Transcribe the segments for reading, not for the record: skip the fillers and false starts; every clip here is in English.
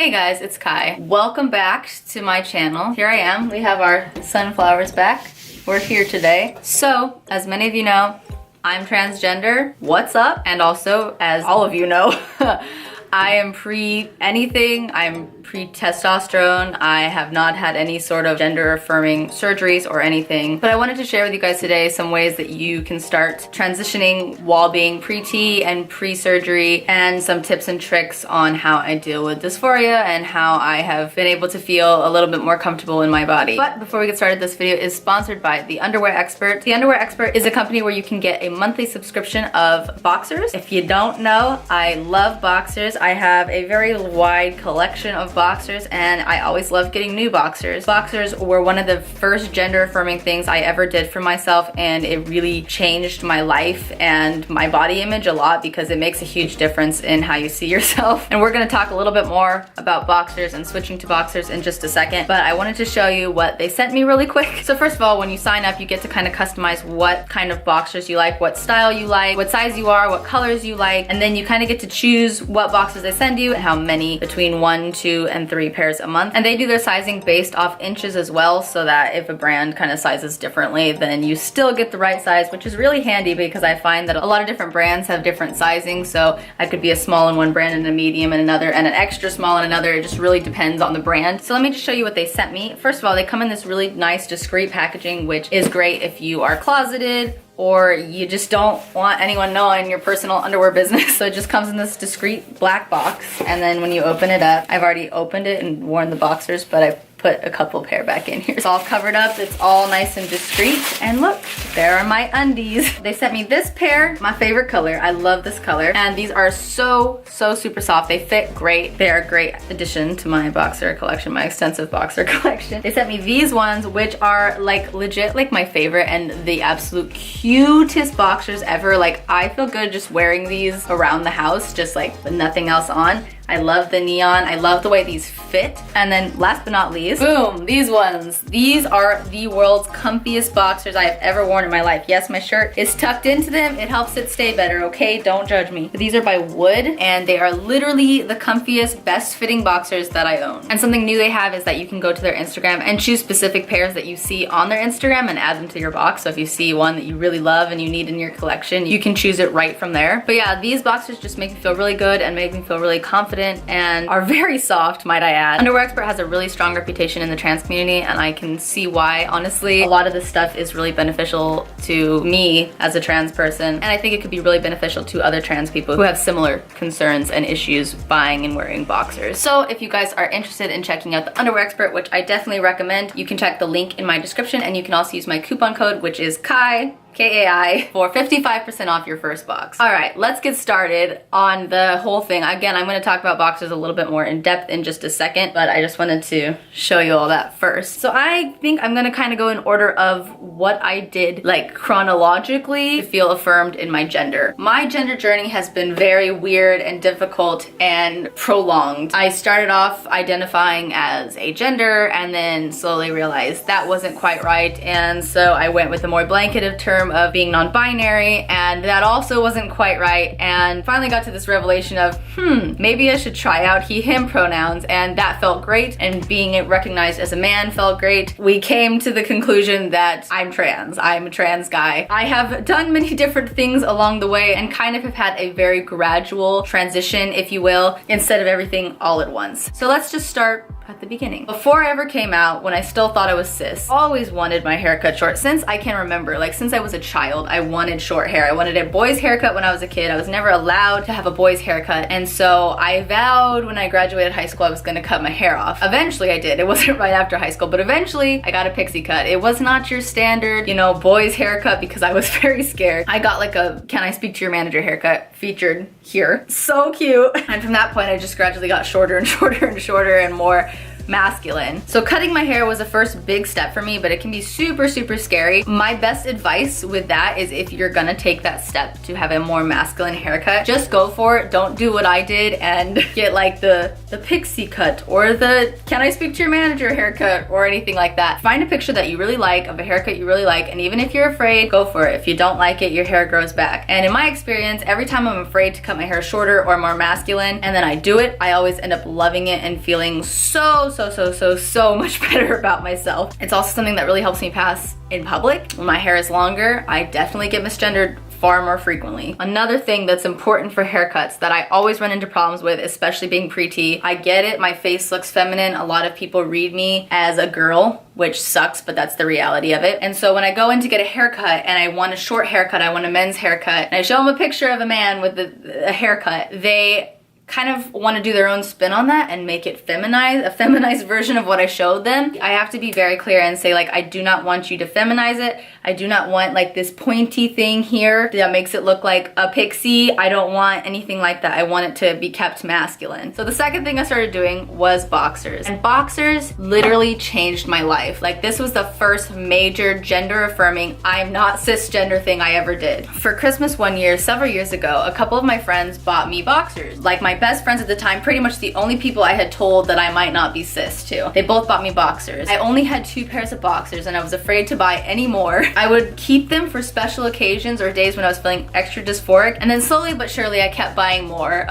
Hey guys, it's Kai. Welcome back to my channel. Here I am. We have our sunflowers back. We're here today. So, as many of you know, I'm transgender. What's up? And also, as all of you know, I am pre-anything. I'm pre-testosterone. I have not had any sort of gender-affirming surgeries or anything. But I wanted to share with you guys today some ways that you can start transitioning while being pre-T and pre-surgery, and some tips and tricks on how I deal with dysphoria and how I have been able to feel a little bit more comfortable in my body. But before we get started, this video is sponsored by The Underwear Expert. The Underwear Expert is a company where you can get a monthly subscription of boxers. If you don't know, I love boxers. I have a very wide collection of boxers and I always love getting new boxers. Boxers were one of the first gender affirming things I ever did for myself, and it really changed my life and my body image a lot because it makes a huge difference in how you see yourself. And we're gonna talk a little bit more about boxers and switching to boxers in just a second, but I wanted to show you what they sent me really quick. So first of all, when you sign up, you get to kind of customize what kind of boxers you like, what style you like, what size you are, what colors you like, and then you kind of get to choose what boxers they send you and how many, between 1, 2, and 3 pairs a month. And they do their sizing based off inches as well, so that if a brand kind of sizes differently, then you still get the right size, which is really handy because I find that a lot of different brands have different sizing. So I could be a small in one brand and a medium in another and an extra small in another. It just really depends on the brand. So let me just show you what they sent me. First of all, they come in this really nice discreet packaging, which is great if you are closeted or you just don't want anyone knowing your personal underwear business. So it just comes in this discreet black box, and then when you open it up, I've already opened it and worn the boxers, but I put a couple pair back in here. It's all covered up, it's all nice and discreet, and look, there are my undies. They sent me this pair, my favorite color. I love this color, and these are so super soft. They fit great. They are a great addition to my boxer collection, my extensive boxer collection. They sent me these ones, which are like legit like my favorite and the absolute cutest boxers ever. Like, I feel good just wearing these around the house, just like with nothing else on. I love the neon. I love the way these fit. And then last but not least, boom, these ones. These are the world's comfiest boxers I have ever worn in my life. Yes, my shirt is tucked into them. It helps it stay better, okay? Don't judge me. But these are by Wood, and they are literally the comfiest, best fitting boxers that I own. And something new they have is that you can go to their Instagram and choose specific pairs that you see on their Instagram and add them to your box. So if you see one that you really love and you need in your collection, you can choose it right from there. But yeah, these boxers just make me feel really good and make me feel really confident and are very soft, might I add. Underwear Expert has a really strong reputation in the trans community, and I can see why. Honestly, a lot of this stuff is really beneficial to me as a trans person, and I think it could be really beneficial to other trans people who have similar concerns and issues buying and wearing boxers. So if you guys are interested in checking out the Underwear Expert, which I definitely recommend, you can check the link in my description, and you can also use my coupon code, which is KAI, K-A-I, for 55% off your first box. All right, let's get started on the whole thing. Again, I'm gonna talk about boxers a little bit more in depth in just a second, but I just wanted to show you all that first. So I think I'm gonna kind of go in order of what I did, like chronologically, to feel affirmed in my gender. My gender journey has been very weird and difficult and prolonged. I started off identifying as a gender and then slowly realized that wasn't quite right, and so I went with a more blanketed term of being non-binary, and that also wasn't quite right, and finally got to this revelation of maybe I should try out he him pronouns, and that felt great, and being recognized as a man felt great. We came to the conclusion that I'm trans. I'm a trans guy. I have done many different things along the way and kind of have had a very gradual transition, if you will, instead of everything all at once. So let's just start at the beginning. Before I ever came out, when I still thought I was cis, always wanted my hair cut short. Since I can remember, like since I was a child, I wanted short hair. I wanted a boy's haircut when I was a kid. I was never allowed to have a boy's haircut, and so I vowed when I graduated high school I was gonna cut my hair off. Eventually I did. It wasn't right after high school, but eventually I got a pixie cut. It was not your standard, you know, boy's haircut because I was very scared. I got like a "can I speak to your manager" haircut featured here. So cute. And from that point I just gradually got shorter and shorter and shorter and more masculine. So cutting my hair was the first big step for me, but it can be super scary. My best advice with that is if you're gonna take that step to have a more masculine haircut, just go for it. Don't do what I did and get like the the pixie cut or the can I speak to your manager haircut or anything like that. Find a picture that you really like of a haircut you really like, and even if you're afraid, go for it. If you don't like it, your hair grows back. And in my experience, every time I'm afraid to cut my hair shorter or more masculine and then I do it, I always end up loving it and feeling so much better about myself. It's also something that really helps me pass in public. When my hair is longer, I definitely get misgendered far more frequently. Another thing that's important for haircuts that I always run into problems with, especially being pre-T, I get it, my face looks feminine. A lot of people read me as a girl, which sucks, but that's the reality of it. And so when I go in to get a haircut and I want a short haircut, I want a men's haircut, and I show them a picture of a man with a haircut, they kind of want to do their own spin on that and make it feminized, a feminized version of what I showed them. I have to be very clear and say, like, I do not want you to feminize it. I do not want like this pointy thing here that makes it look like a pixie. I don't want anything like that. I want it to be kept masculine. So the second thing I started doing was boxers. And boxers literally changed my life. Like, this was the first major gender affirming, I'm not cisgender thing I ever did. For Christmas one year, several years ago, a couple of my friends bought me boxers. Like, my best friends at the time, pretty much the only people I had told that I might not be cis to. They both bought me boxers. I only had 2 pairs of boxers and I was afraid to buy any more. I would keep them for special occasions or days when I was feeling extra dysphoric, and then slowly but surely I kept buying more.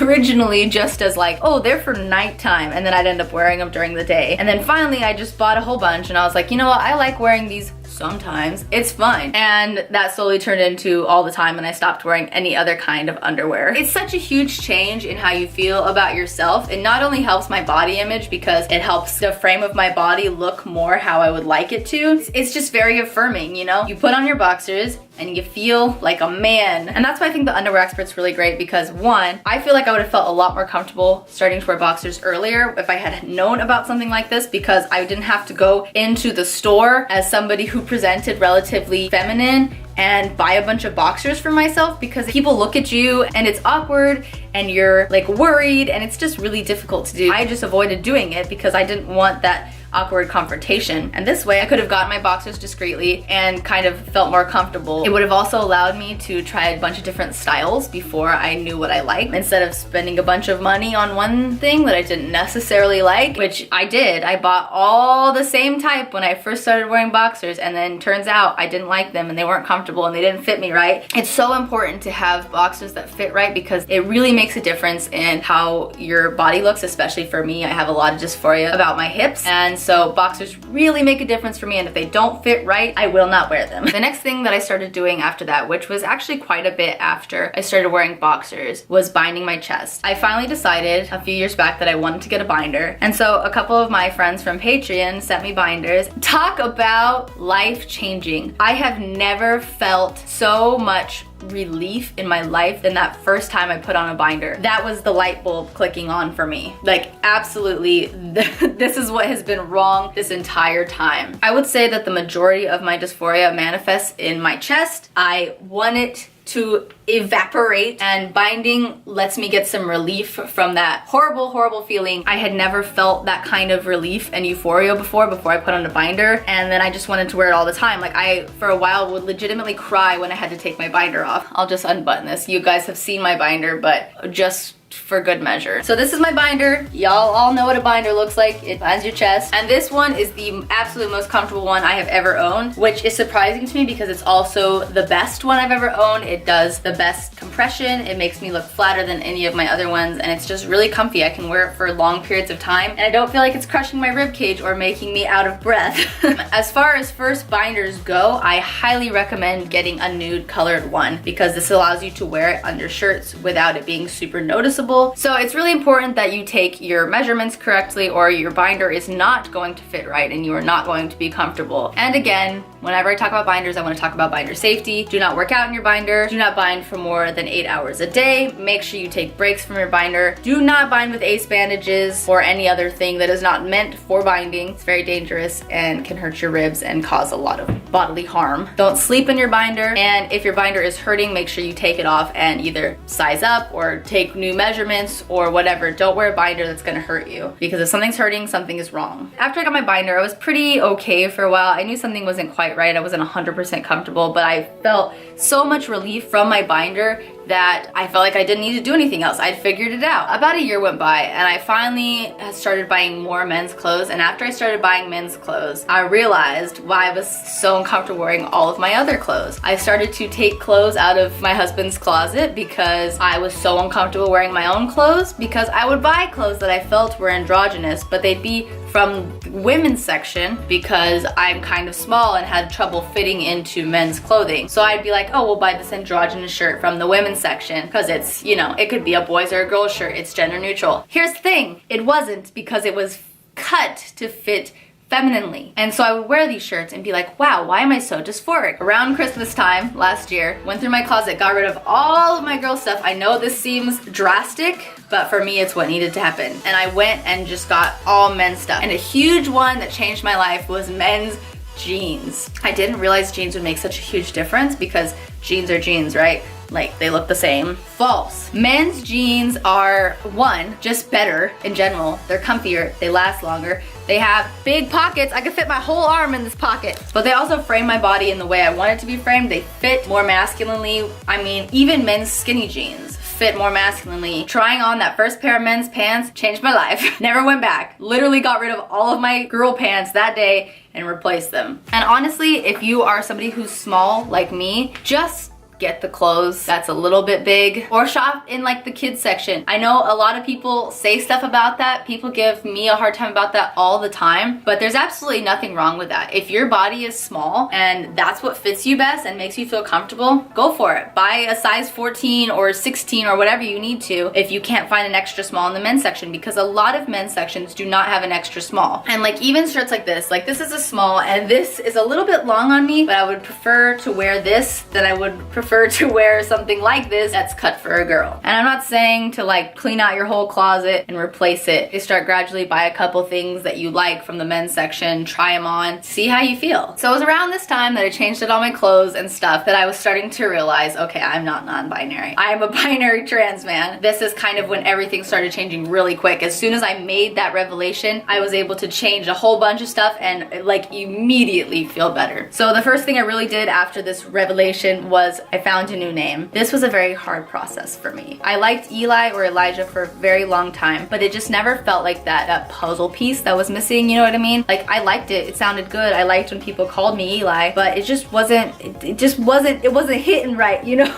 Originally just as like, oh, they're for nighttime, and then I'd end up wearing them during the day. And then finally I just bought a whole bunch and I was like, you know what, I like wearing these sometimes. It's fine. And that slowly turned into all the time, and I stopped wearing any other kind of underwear. It's such a huge change in how you feel about yourself. It not only helps my body image because it helps the frame of my body look more how I would like it to. It's just very affirming, you know? You put on your boxers and you feel like a man. And that's why I think the underwear expert's really great, because one, I feel like I would have felt a lot more comfortable starting to wear boxers earlier if I had known about something like this, because I didn't have to go into the store as somebody who presented relatively feminine and buy a bunch of boxers for myself, because people look at you and it's awkward and you're like worried and it's just really difficult to do. I just avoided doing it because I didn't want that awkward confrontation. And this way I could have gotten my boxers discreetly and kind of felt more comfortable. It would have also allowed me to try a bunch of different styles before I knew what I liked, instead of spending a bunch of money on one thing that I didn't necessarily like, which I did. I bought all the same type when I first started wearing boxers, and then turns out I didn't like them and they weren't comfortable and they didn't fit me right. It's so important to have boxers that fit right, because it really makes a difference in how your body looks, especially for me. I have a lot of dysphoria about my hips, and so boxers really make a difference for me, and if they don't fit right, I will not wear them. The next thing that I started doing after that, which was actually quite a bit after I started wearing boxers, was binding my chest. I finally decided a few years back that I wanted to get a binder, and so a couple of my friends from Patreon sent me binders. Talk about life-changing. I have never felt so much relief in my life than that first time I put on a binder. That was the light bulb clicking on for me. Like, absolutely, this is what has been wrong this entire time. I would say that the majority of my dysphoria manifests in my chest. I want it to evaporate, and binding lets me get some relief from that horrible feeling. I had never felt that kind of relief and euphoria before I put on a binder, and then I just wanted to wear it all the time. Like, I for a while would legitimately cry when I had to take my binder off. I'll just unbutton this. You guys have seen my binder, but just for good measure. So this is my binder. Y'all all know what a binder looks like. It binds your chest. And this one is the absolute most comfortable one I have ever owned, which is surprising to me because it's also the best one I've ever owned. It does the best compression. It makes me look flatter than any of my other ones, and it's just really comfy. I can wear it for long periods of time, and I don't feel like it's crushing my rib cage or making me out of breath. As far as first binders go, I highly recommend getting a nude colored one, because this allows you to wear it under shirts without it being super noticeable. So it's really important that you take your measurements correctly, or your binder is not going to fit right and you are not going to be comfortable. And again, whenever I talk about binders, I want to talk about binder safety. Do not work out in your binder. Do not bind for more than 8 hours a day. Make sure you take breaks from your binder. Do not bind with ace bandages or any other thing that is not meant for binding. It's very dangerous and can hurt your ribs and cause a lot of bodily harm. Don't sleep in your binder, and if your binder is hurting, make sure you take it off and either size up or take new measurements or whatever. Don't wear a binder that's gonna hurt you, because if something's hurting, something is wrong. After I got my binder, I was pretty okay for a while. I knew something wasn't quite right. I wasn't 100% comfortable, but I felt so much relief from my binder that I felt like I didn't need to do anything else. I'd figured it out. About a year went by and I finally started buying more men's clothes, and after I started buying men's clothes, I realized why I was so uncomfortable wearing all of my other clothes. I started to take clothes out of my husband's closet because I was so uncomfortable wearing my own clothes, because I would buy clothes that I felt were androgynous, but they'd be from the women's section because I'm kind of small and had trouble fitting into men's clothing. So I'd be like, oh, we'll buy this androgynous shirt from the women's section because it's, you know, it could be a boys or a girls shirt. It's gender neutral. Here's the thing. It wasn't, because it was cut to fit femininely. And so I would wear these shirts and be like, wow, why am I so dysphoric? Around Christmas time last year, went through my closet, got rid of all of my girl stuff. I know this seems drastic, but for me, it's what needed to happen. And I went and just got all men's stuff. And a huge one that changed my life was men's jeans. I didn't realize jeans would make such a huge difference because jeans are jeans, right? Like, they look the same. False. Men's jeans are, one, just better in general. They're comfier, they last longer. They have big pockets. I could fit my whole arm in this pocket. But they also frame my body in the way I want it to be framed. They fit more masculinely. I mean, even men's skinny jeans fit more masculinely. Trying on that first pair of men's pants changed my life. Never went back. Literally got rid of all of my girl pants that day and replaced them. And honestly, if you are somebody who's small like me, just get the clothes that's a little bit big, or shop in like the kids section. I know a lot of people say stuff about that. People give me a hard time about that all the time, but there's absolutely nothing wrong with that. If your body is small and that's what fits you best and makes you feel comfortable, go for it. Buy a size 14 or 16 or whatever you need to if you can't find an extra small in the men's section, because a lot of men's sections do not have an extra small. And like even shirts like this is a small and this is a little bit long on me, but I would prefer to wear this than I would prefer to wear something like this that's cut for a girl. And I'm not saying to like clean out your whole closet and replace it. You start gradually buy a couple things that you like from the men's section, try them on, see how you feel. So it was around this time that I changed all my clothes and stuff that I was starting to realize, okay, I'm not non-binary. I am a binary trans man. This is kind of when everything started changing really quick. As soon as I made that revelation, I was able to change a whole bunch of stuff and like immediately feel better. So the first thing I really did after this revelation was I found a new name. This was a very hard process for me. I liked Eli or Elijah for a very long time, but it just never felt like that puzzle piece that was missing, you know what I mean? Like I liked it, it sounded good. I liked when people called me Eli, but it wasn't hitting right, you know?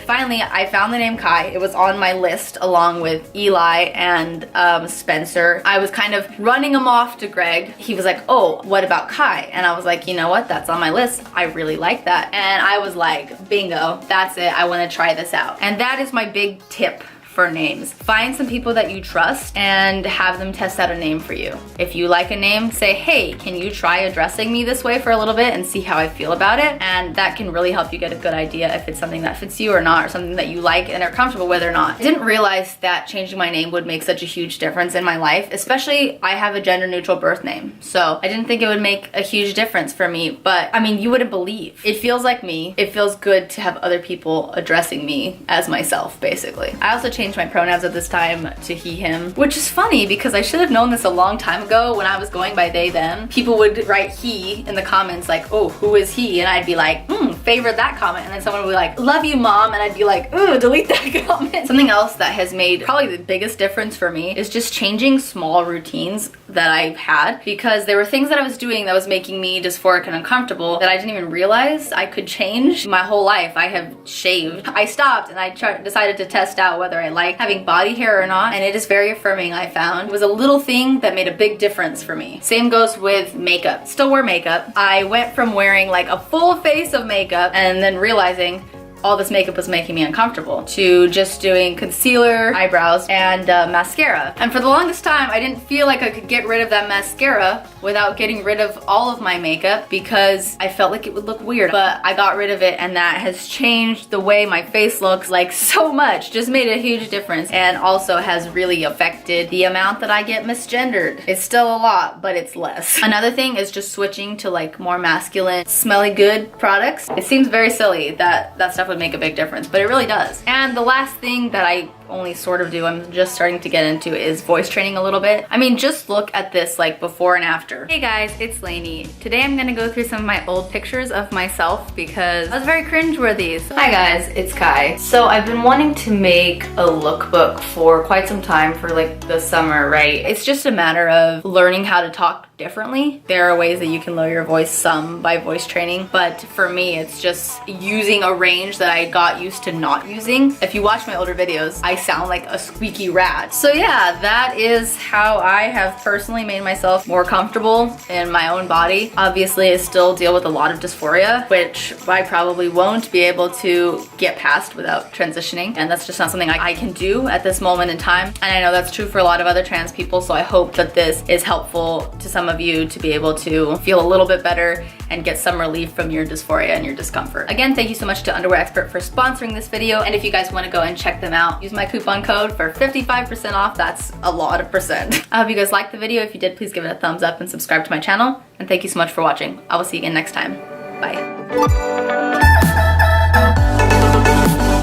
Finally, I found the name Kai. It was on my list along with Eli and Spencer. I was kind of running them off to Greg. He was like, oh, what about Kai? And I was like, you know what? That's on my list. I really like that. And I was like, bingo. That's it. I want to try this out. And that is my big tip for names. Find some people that you trust and have them test out a name for you. If you like a name, say, hey, can you try addressing me this way for a little bit and see how I feel about it? And that can really help you get a good idea if it's something that fits you or not, or something that you like and are comfortable with or not. I didn't realize that changing my name would make such a huge difference in my life, especially I have a gender neutral birth name. So I didn't think it would make a huge difference for me, but I mean, you wouldn't believe. It feels like me. It feels good to have other people addressing me as myself, basically. I also changed my pronouns at this time to he, him, which is funny because I should have known this a long time ago when I was going by they, them. People would write he in the comments like, oh, who is he? And I'd be like, favorite that comment. And then someone would be like, love you, mom. And I'd be like, ooh, delete that comment. Something else that has made probably the biggest difference for me is just changing small routines that I've had, because there were things that I was doing that was making me dysphoric and uncomfortable that I didn't even realize I could change. My whole life I have shaved. I stopped and I decided to test out whether I like having body hair or not, and it is very affirming. I found it was a little thing that made a big difference for me. Same goes with makeup. Still wear makeup. I went from wearing like a full face of makeup and then realizing all this makeup was making me uncomfortable to just doing concealer, eyebrows, and mascara. And for the longest time, I didn't feel like I could get rid of that mascara without getting rid of all of my makeup because I felt like it would look weird. But I got rid of it and that has changed the way my face looks like so much. Just made a huge difference, and also has really affected the amount that I get misgendered. It's still a lot, but it's less. Another thing is just switching to like more masculine, smelly good products. It seems very silly that that stuff would make a big difference, but it really does. And the last thing that I only sort of do, I'm just starting to get into, is voice training a little bit. I mean, just look at this like before and after. Hey guys, it's Lainey. Today I'm gonna go through some of my old pictures of myself because I was very cringeworthy. Hi guys, it's Kai. So I've been wanting to make a lookbook for quite some time for like the summer, right? It's just a matter of learning how to talk differently. There are ways that you can lower your voice some by voice training, but for me it's just using a range that I got used to not using. If you watch my older videos, I sound like a squeaky rat. So yeah, that is how I have personally made myself more comfortable in my own body. Obviously I still deal with a lot of dysphoria, which I probably won't be able to get past without transitioning, and that's just not something I can do at this moment in time. And I know that's true for a lot of other trans people, so I hope that this is helpful to some of you to be able to feel a little bit better and get some relief from your dysphoria and your discomfort. Again, thank you so much to Underwear Expert for sponsoring this video, and if you guys want to go and check them out, use my coupon code for 55% off. That's a lot of percent. I hope you guys liked the video. If you did, please give it a thumbs up and subscribe to my channel, and thank you so much for watching. I will see you again next time. Bye.